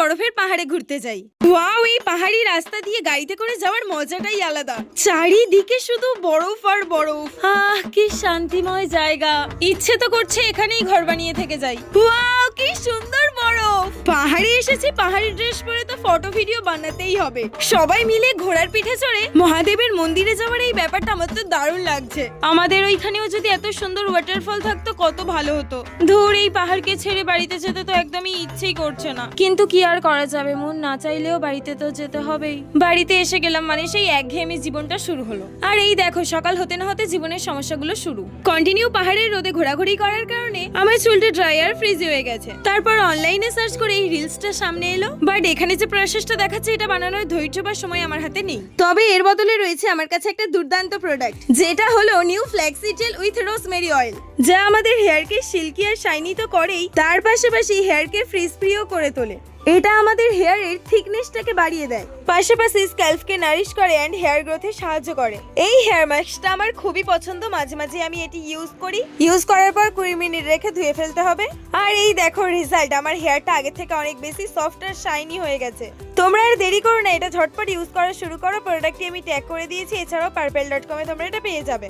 বরফের পাহাড়ে ঘুরতে যাই। ওয়াও, এই পাহাড়ি রাস্তা দিয়ে গাড়িতে করে যাওয়ার মজাটাই আলাদা। চারিদিকে শুধু বরফ আর বরফ। কি শান্তিময় জায়গা। ইচ্ছে তো করছে এখানেই ঘর বানিয়ে থেকে যাই। ওয়াও, কি সুন্দর বরফ। পাহাড়ে এসেছি, পাহাড়ি ড্রেস পরে তো ফটো ভিডিও বানাতেই হবে। সবাই মিলে ঘোড়ার পিঠে চড়ে মহাদেবের মন্দিরে যাওয়ার এই ব্যাপারটা আমার তো দারুণ লাগছে। আমাদের ওইখানেও যদি এত সুন্দর ওয়াটারফল থাকতো কত ভালো হতো। ধুর, এই পাহাড়কে ছেড়ে বাড়িতে যেতে তো একদমই ইচ্ছেই করছে না, কিন্তু কি আর করা যাবে, মন না চাইলেও বাড়িতে তো যেতে হবেই। বাড়িতে এসে গেলাম মানে সেই একঘেয়েমি জীবনটা শুরু হলো। আর এই দেখো, সকাল হতে না হতে জীবনের সমস্যাগুলো শুরু। কন্টিনিউ পাহাড়ের রোদে ঘোরাঘুরি করার কারণে আমার চুলটা ড্রাই আর ফ্রিজি হয়ে গেছে। তারপর অনলাইনে সার্চ করে এই রিলসটা সামনে এলো, বাট এখানে যে প্রসেসটা দেখাচ্ছে এটা বানানোর ধৈর্য বা সময় আমার হাতে নেই। তবে এর বদলে রয়েছে আমার কাছে একটা দুর্দান্ত প্রোডাক্ট, যেটা হলো new flexi gel with rosemary oil, যা আমাদের হেয়ারকে সিল্কি আর শাইনি তো করেই, তার পাশাপাশি হেয়ারকে ফ্রিজ ফ্রিও করে তোলে। এটা আমাদের হেয়ারের থিকনেসটাকে বাড়িয়ে দেয়, পাশাপাশি স্ক্যাল্পকে নারিশ করে এন্ড হেয়ার গ্রোথে সাহায্য করে। এই হেয়ার মাস্কটা আমার খুবই পছন্দ, মাঝে মাঝে আমি এটি ইউজ করি। ইউজ করার পর 20 মিনিট রেখে ধুয়ে ফেলতে হবে। আর এই দেখো রেজাল্ট, আমার হেয়ারটা আগে থেকে অনেক বেশি সফট আর শাইনি হয়ে গেছে। তোমরা আর দেরি করো না, এটা ঝটপট ইউজ করা শুরু করো। প্রোডাক্টটি আমি ট্যাগ করে দিয়েছি, এছাড়াও purple.com এ তোমরা এটা পেয়ে যাবে।